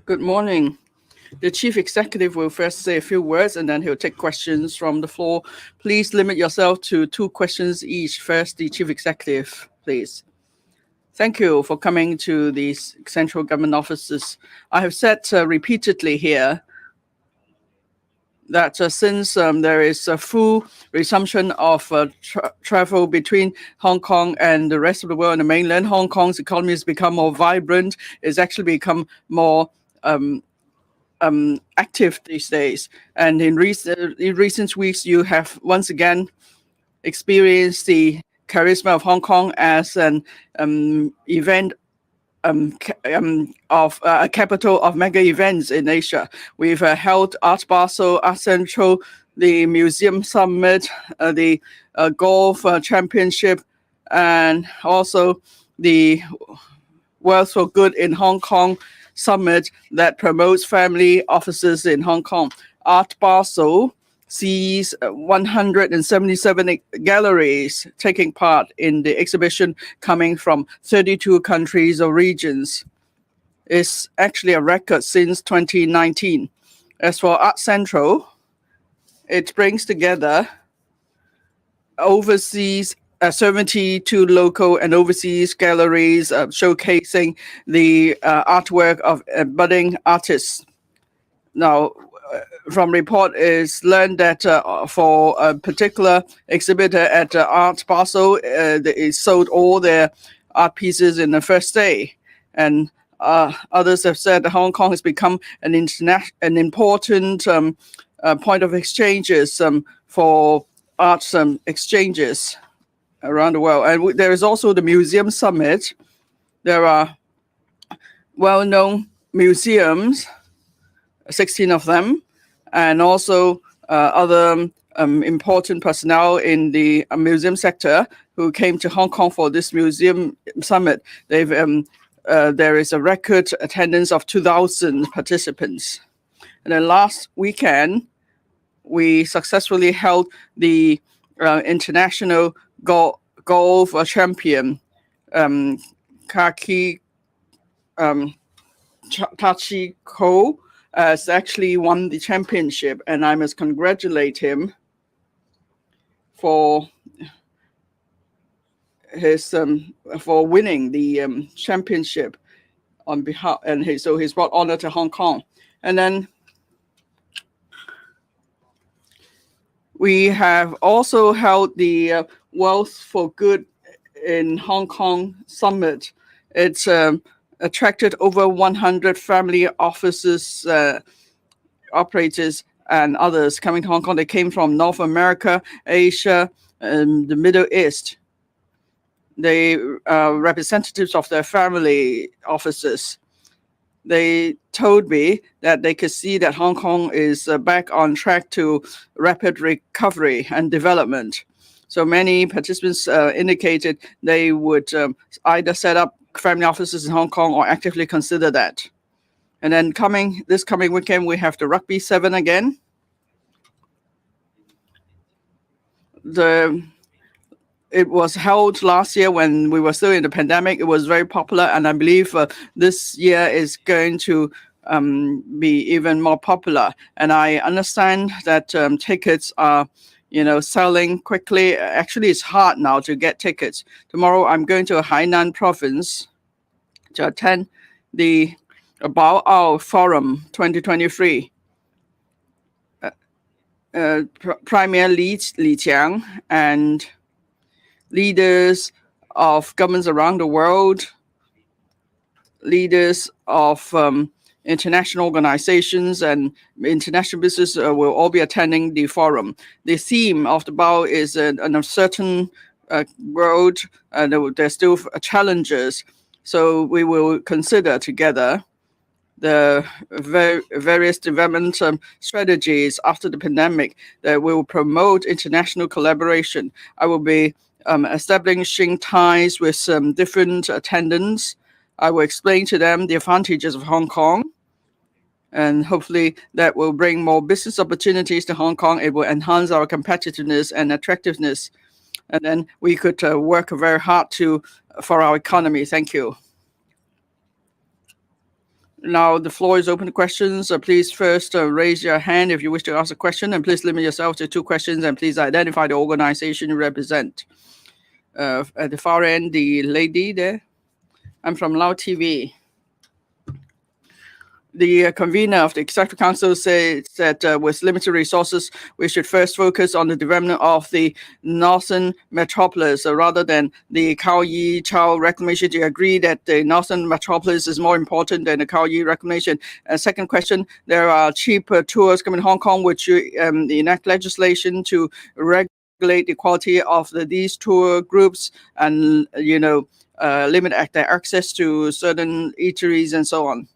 Good morning. The Chief Executive will first say a few words and then he'll take questions from the floor. Please limit yourself to 2 questions each. First, the Chief Executive, please. Thank you for coming to these central government offices. I have said repeatedly here that since there is a full resumption of travel between Hong Kong and the rest of the world and the mainland, Hong Kong's economy has become more vibrant. It's actually become more active these days. And in recent weeks, you have once again experienced the charisma of Hong Kong as an event of a capital of mega events in Asia. We've held Art Basel, Art Central, the Museum Summit, the Golf Championship, and also the Wealth for Good in Hong Kong Summit that promotes family offices in Hong Kong. Art Basel sees 177 galleries taking part in the exhibition coming from 32 countries or regions. It's actually a record since 2019. As for Art Central, it brings together overseas 72 local and overseas galleries showcasing the artwork of budding artists. Now, from report is learned that for a particular exhibitor at Art Basel, they sold all their art pieces in the first day. And others have said that Hong Kong has become an important point of exchanges for arts exchanges around the world. And there is also the Museum Summit. There are well-known museums, 16 of them, and also other important personnel in the museum sector who came to Hong Kong for this museum summit. There is a record attendance of 2,000 participants. And then last weekend, we successfully held the international golf champion, Tachi Ko, has actually won the championship, and I must congratulate him for his for winning the championship on behalf, and so he's brought honor to Hong Kong. And then we have also held the Wealth for Good in Hong Kong Summit. It's attracted over 100 family offices, operators, and others coming to Hong Kong. They came from North America, Asia, and the Middle East. They are representatives of their family offices. They told me that they could see that Hong Kong is back on track to rapid recovery and development. So many participants indicated they would either set up family offices in Hong Kong or actively consider that. And then this coming weekend, we have the Rugby 7 again. It was held last year when we were still in the pandemic. It was very popular, and I believe this year is going to be even more popular. And I understand that tickets are, selling quickly. Actually, it's hard now to get tickets. Tomorrow, I'm going to Hainan province to attend the Bao'ao Forum 2023. Premier Li Qiang and leaders of governments around the world, leaders of international organizations and international business will all be attending the forum. The theme of the BAO is an uncertain world, and there's still challenges. So we will consider together the various development strategies after the pandemic that will promote international collaboration. I will be establishing ties with some different attendants. I will explain to them the advantages of Hong Kong, and hopefully that will bring more business opportunities to Hong Kong. It will enhance our competitiveness and attractiveness, and then we could work very hard for our economy. Thank you. Now the floor is open to questions. Please first raise your hand if you wish to ask a question, and please limit yourself to 2 questions, and please identify the organization you represent. At the far end, the lady there. I'm from Lao TV. The convener of the Executive Council says that with limited resources, we should first focus on the development of the Northern Metropolis rather than the Khao Yi Chau Reclamation. Do you agree that the Northern Metropolis is more important than the Khao Yi Reclamation? Second question, there are cheap tours coming to Hong Kong, which enact legislation to regulate the quality of these tour groups and, limit their access to certain eateries and so on.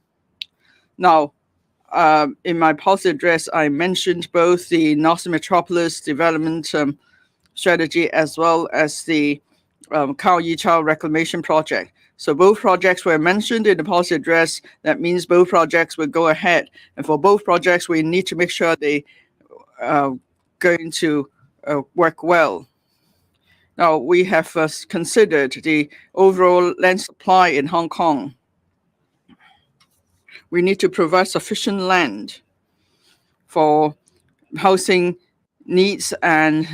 Now, in my policy address, I mentioned both the Northern Metropolis development strategy as well as the Khao Yi Chau Reclamation Project. So both projects were mentioned in the policy address. That means both projects will go ahead. And for both projects, we need to make sure they are going to work well. Now, we have considered the overall land supply in Hong Kong. We need to provide sufficient land for housing needs and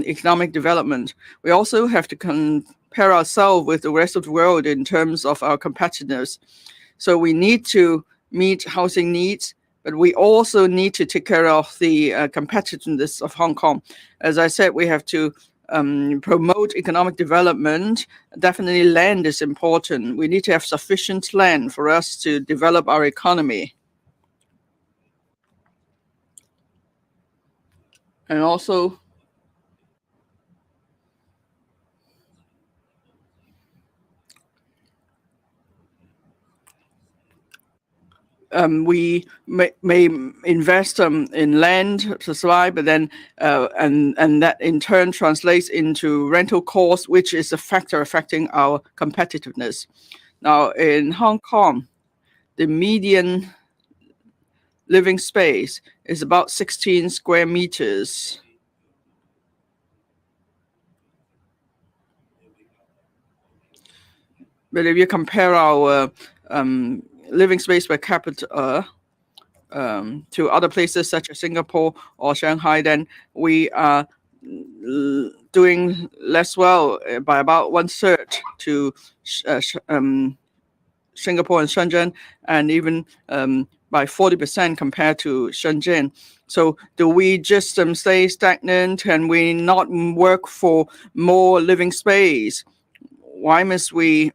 economic development. We also have to compare ourselves with the rest of the world in terms of our competitiveness. So we need to meet housing needs, but we also need to take care of the competitiveness of Hong Kong. As I said, we have to promote economic development. Definitely land is important. We need to have sufficient land for us to develop our economy. And also, we may invest in land to survive, but then and that in turn translates into rental costs, which is a factor affecting our competitiveness. Now, in Hong Kong, the median living space is about 16 square meters. But if you compare our living space per capita to other places such as Singapore or Shanghai, then we are doing less well by about 1/3 to Singapore and Shenzhen, and even by 40% compared to Shenzhen. So do we just stay stagnant? Can we not work for more living space? Why must we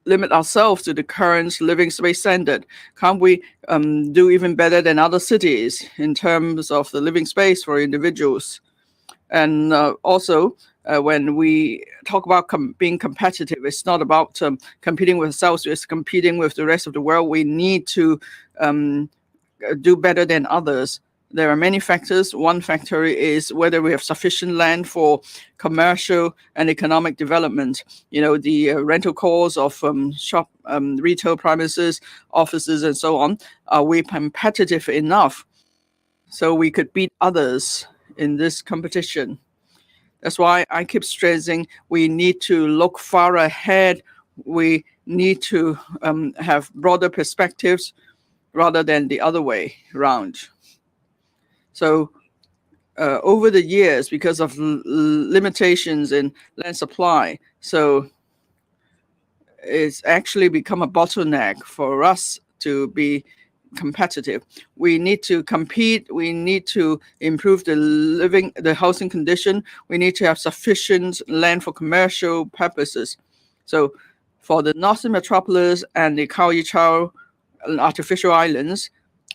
limit ourselves to the current living space standard? Can't we do even better than other cities in terms of the living space for individuals? And also, when we talk about being competitive, it's not about competing with ourselves, it's competing with the rest of the world. We need to do better than others. There are many factors. One factor is whether we have sufficient land for commercial and economic development. The rental costs of retail premises, offices, and so on. Are we competitive enough so we could beat others in this competition? That's why I keep stressing we need to look far ahead. We need to have broader perspectives rather than the other way around. So over the years, because of limitations in land supply, so it's actually become a bottleneck for us to be competitive. We need to compete. We need to improve the housing condition. We need to have sufficient land for commercial purposes. So for the Northern Metropolis and the Khao Yi Chau artificial islands,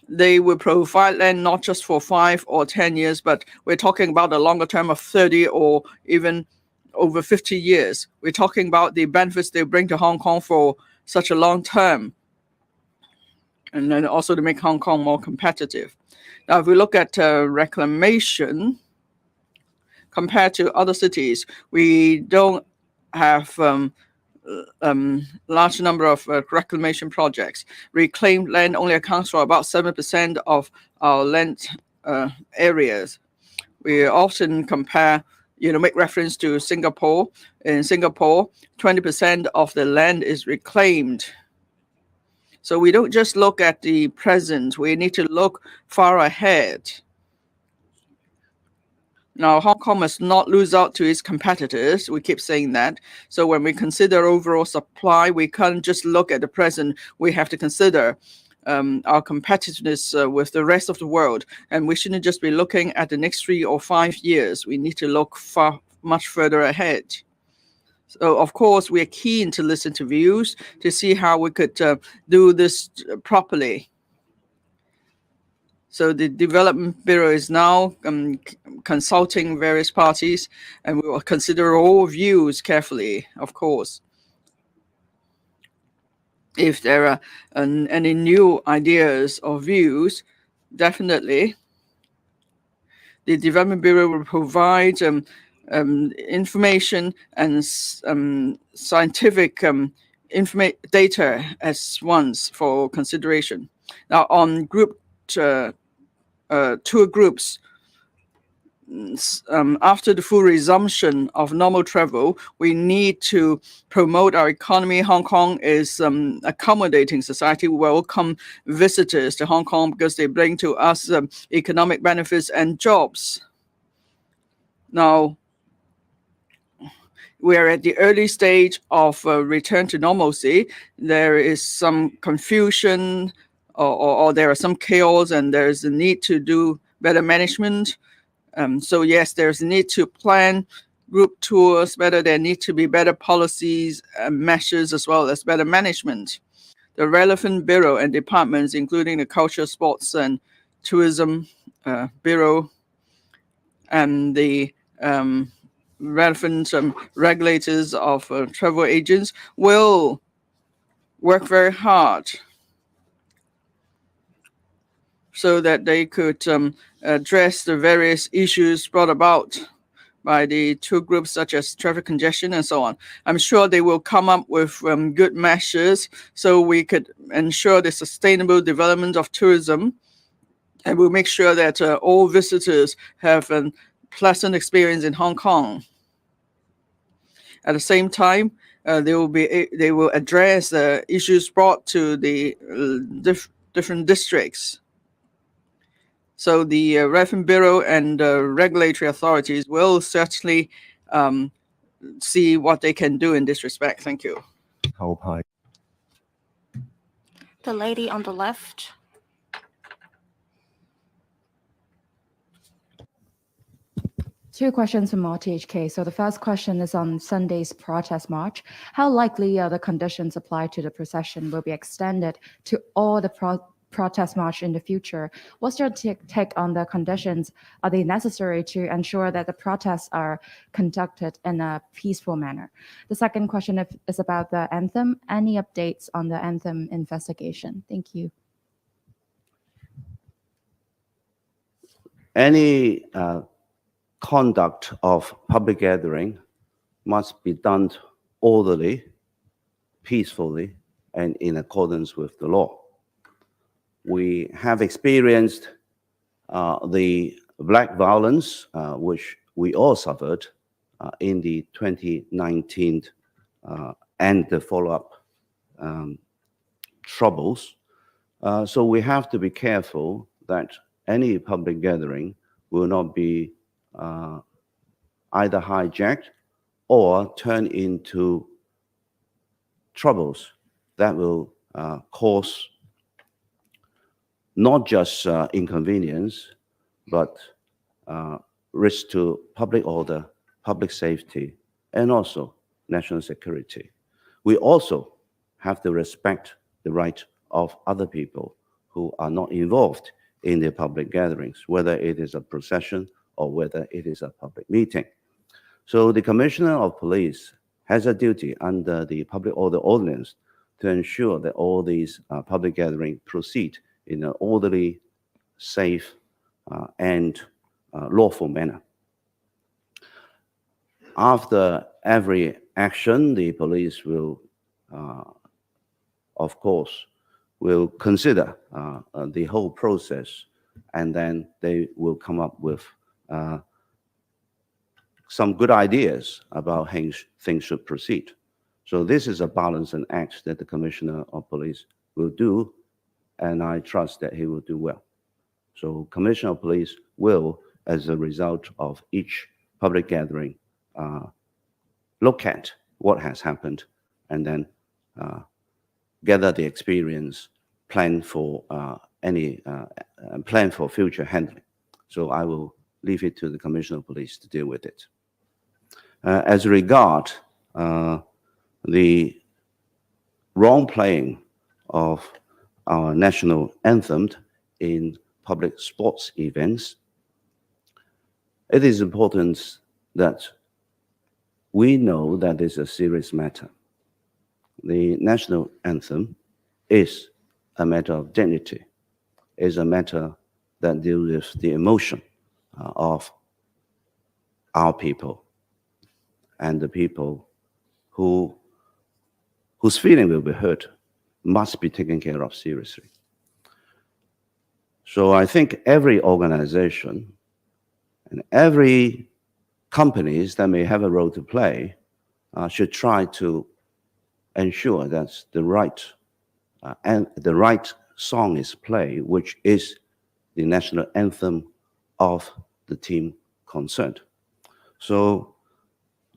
they will provide land not just for 5 or 10 years, but we're talking about a longer term of 30 or even over 50 years. We're talking about the benefits they bring to Hong Kong for such a long term, and then also to make Hong Kong more competitive. Now, if we look at reclamation, compared to other cities, we don't have large number of reclamation projects. Reclaimed land only accounts for about 7% of our land areas. We often compare, make reference to Singapore. In Singapore, 20% of the land is reclaimed. So we don't just look at the present, we need to look far ahead. Now, Hong Kong must not lose out to its competitors. We keep saying that. So when we consider overall supply, we can't just look at the present. We have to consider our competitiveness with the rest of the world. And we shouldn't just be looking at the next 3 or 5 years. We need to look much further ahead. So, of course, we are keen to listen to views to see how we could do this properly. So the Development Bureau is now consulting various parties, and we will consider all views carefully, of course. If there are any new ideas or views, definitely the Development Bureau will provide information and scientific data as once for consideration. Now, on group tour groups, after the full resumption of normal travel, we need to promote our economy. Hong Kong is accommodating society. We welcome visitors to Hong Kong because they bring to us economic benefits and jobs. Now, we are at the early stage of return to normalcy. There is some confusion or there are some chaos, and there's a need to do better management. So yes, there's a need to plan group tours better. There need to be better policies and measures as well as better management. The relevant bureau and departments, including the Culture, Sports and Tourism Bureau and the relevant regulators of travel agents, will work very hard so that they could address the various issues brought about by the tour groups, such as traffic congestion and so on. I'm sure they will come up with good measures so we could ensure the sustainable development of tourism, and we'll make sure that all visitors have a pleasant experience in Hong Kong. At the same time, they will address the issues brought to the different districts. So the Revenue Bureau and regulatory authorities will certainly see what they can do in this respect. Thank you. The lady on the left. Two questions from RTHK. So the first question is on Sunday's protest march. How likely are the conditions applied to the procession will be extended to all the protest march in the future? What's your take on the conditions? Are they necessary to ensure that the protests are conducted in a peaceful manner? The second question is about the anthem. Any updates on the anthem investigation? Thank you. Any conduct of public gathering must be done orderly, peacefully, and in accordance with the law. We have experienced the black violence, which we all suffered in the 2019 and the follow-up troubles. So we have to be careful that any public gathering will not be either hijacked or turn into troubles that will cause not just inconvenience, but risk to public order, public safety, and also national security. We also have to respect the right of other people who are not involved in the public gatherings, whether it is a procession or whether it is a public meeting. So the Commissioner of Police has a duty under the Public Order Ordinance to ensure that all these public gatherings proceed in an orderly, safe, and lawful manner. After every action, the police will, of course, will consider the whole process, and then they will come up with some good ideas about how things should proceed. So this is a balancing act that the Commissioner of Police will do, and I trust that he will do well. So Commissioner of Police will, as a result of each public gathering, look at what has happened and then gather the experience, plan for plan for future handling. So I will leave it to the Commissioner of Police to deal with it. As regard the wrong playing of our national anthem in public sports events, it is important that we know that it's a serious matter. The national anthem is a matter of dignity, is a matter that deals with the emotion of our people and the people whose feeling will be hurt must be taken care of seriously. So I think every organization and every companies that may have a role to play should try to ensure that the right song is played, which is the national anthem of the team concerned. So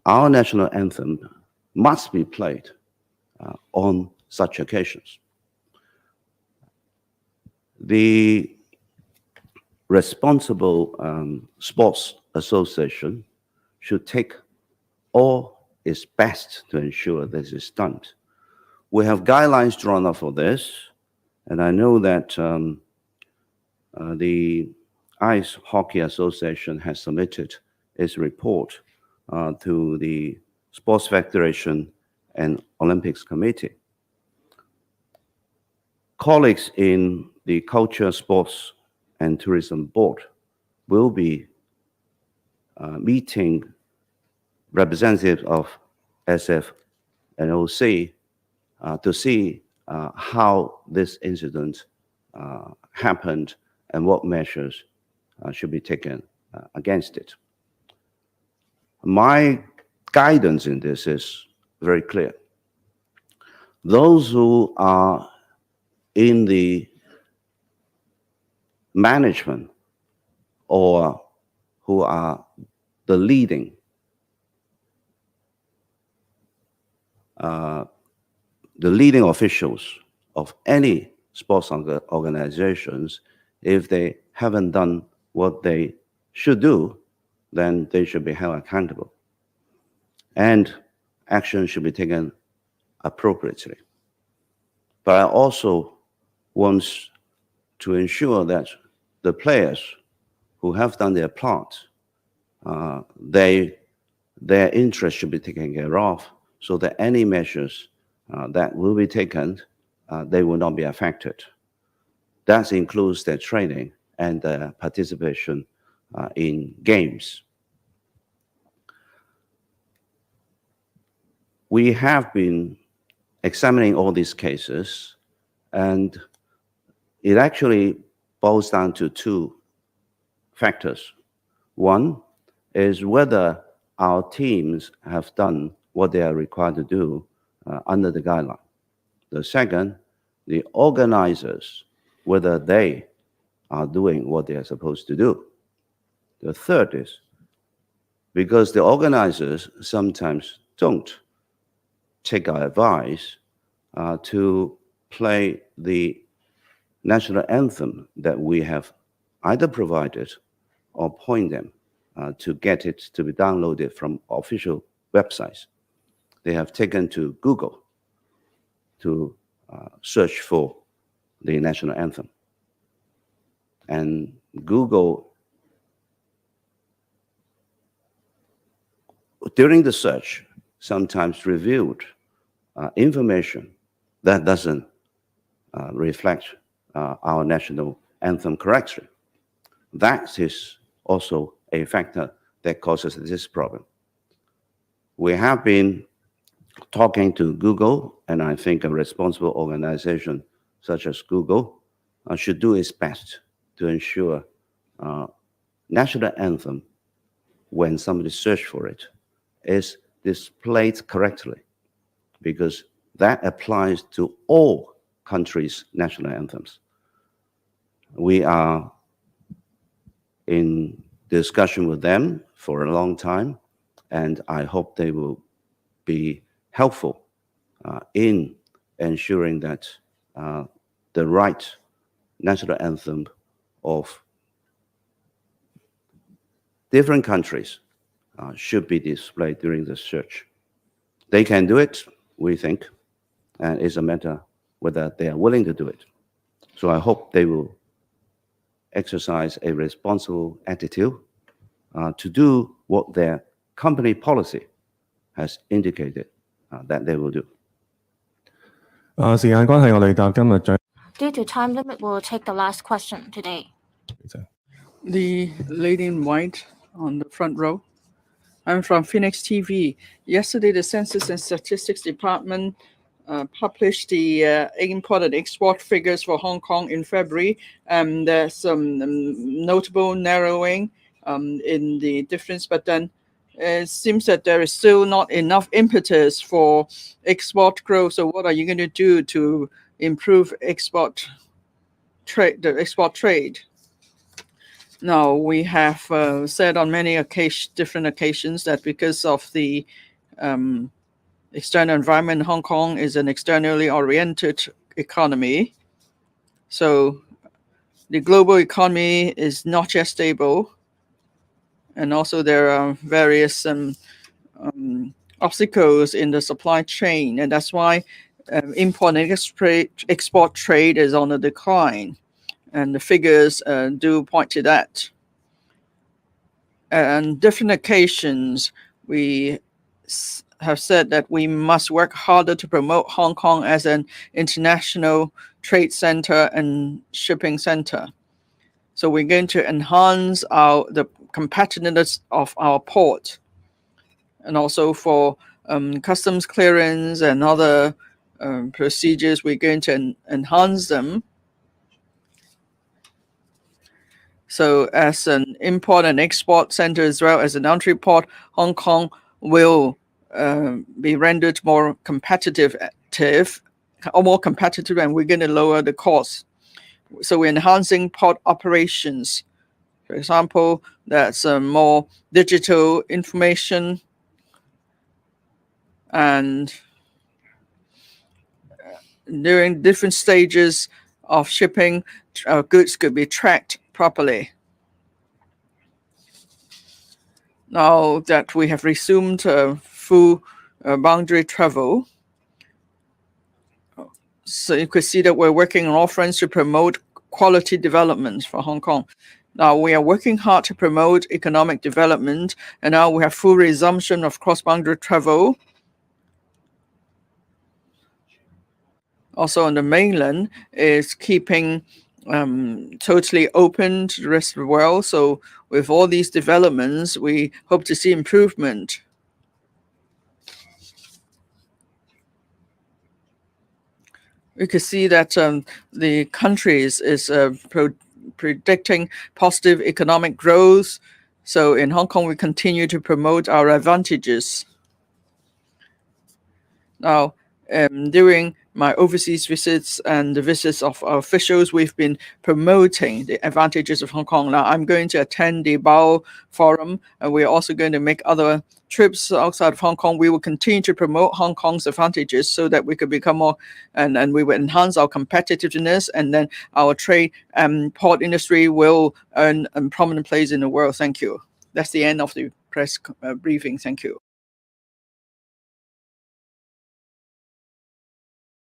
our national anthem must be played on such occasions. The responsible sports association should take all its best to ensure this is done. We have guidelines drawn up for this, and I know that the Ice Hockey Association has submitted its report to the Sports Federation and Olympics Committee. Colleagues in the Culture, Sports and Tourism Board will be meeting representatives of SF and OC to see how this incident happened and what measures should be taken against it. My guidance in this is very clear. Those who are in the management or who are the leading officials of any sports organizations, if they haven't done what they should do, then they should be held accountable. And action should be taken appropriately. But I also want to ensure that the players who have done their part, their interest should be taken care of, so that any measures that will be taken, they will not be affected. That includes their training and their participation in games. We have been examining all these cases, and it actually boils down to two factors. One is whether our teams have done what they are required to do under the guideline. The second, the organizers, whether they are doing what they are supposed to do. The third is because the organizers sometimes don't take our advice to play the national anthem that we have either provided or point them to get it to be downloaded from official websites. They have taken to Google to search for the national anthem. And Google, during the search, sometimes revealed information that doesn't reflect our national anthem correctly. That is also a factor that causes this problem. We have been talking to Google, and I think a responsible organization such as Google should do its best to ensure national anthem, when somebody searches for it, is displayed correctly, because that applies to all countries' national anthems. We are in discussion with them for a long time, and I hope they will be helpful in ensuring that the right national anthem of different countries should be displayed during the search. They can do it, we think, and it's a matter whether they are willing to do it. So I hope they will exercise a responsible attitude to do what their company policy has indicated that they will do. 時間關係，我哋答今日最 Due to time limit, we'll take the last question today. The lady in white on the front row. I'm from Phoenix TV. Yesterday, the Census and Statistics Department published the import and export figures for Hong Kong in February. There's some notable narrowing in the difference, but then it seems that there is still not enough impetus for export growth. So what are you going to do to improve export trade, the export trade? Now, we have said on many different occasions that because of the external environment, Hong Kong is an externally oriented economy. So the global economy is not yet stable. And also there are various obstacles in the supply chain. And that's why import and export trade is on a decline. And the figures do point to that. And on different occasions, we have said that we must work harder to promote Hong Kong as an international trade center and shipping center. So we're going to enhance the competitiveness of our port, and also for customs clearance and other procedures, we're going to enhance them. So as an import and export center as well as an entry port, Hong Kong will be rendered more competitive, and we're going to lower the cost. So we're enhancing port operations. For example, that's more digital information, and during different stages of shipping, goods could be tracked properly. Now that we have resumed full boundary travel, so you could see that we're working on all fronts to promote quality development for Hong Kong. Now we are working hard to promote economic development, and now we have full resumption of cross-boundary travel. Also on the mainland is keeping totally open to the rest of the world. So with all these developments, we hope to see improvement. We could see that the countries is predicting positive economic growth. So in Hong Kong, we continue to promote our advantages. Now, during my overseas visits and the visits of our officials, we've been promoting the advantages of Hong Kong. Now, I'm going to attend the Bao Forum, and we're also going to make other trips outside of Hong Kong. We will continue to promote Hong Kong's advantages so that we could become more, and we will enhance our competitiveness, and then our trade and port industry will earn a prominent place in the world. Thank you. That's the end of the press briefing. Thank you.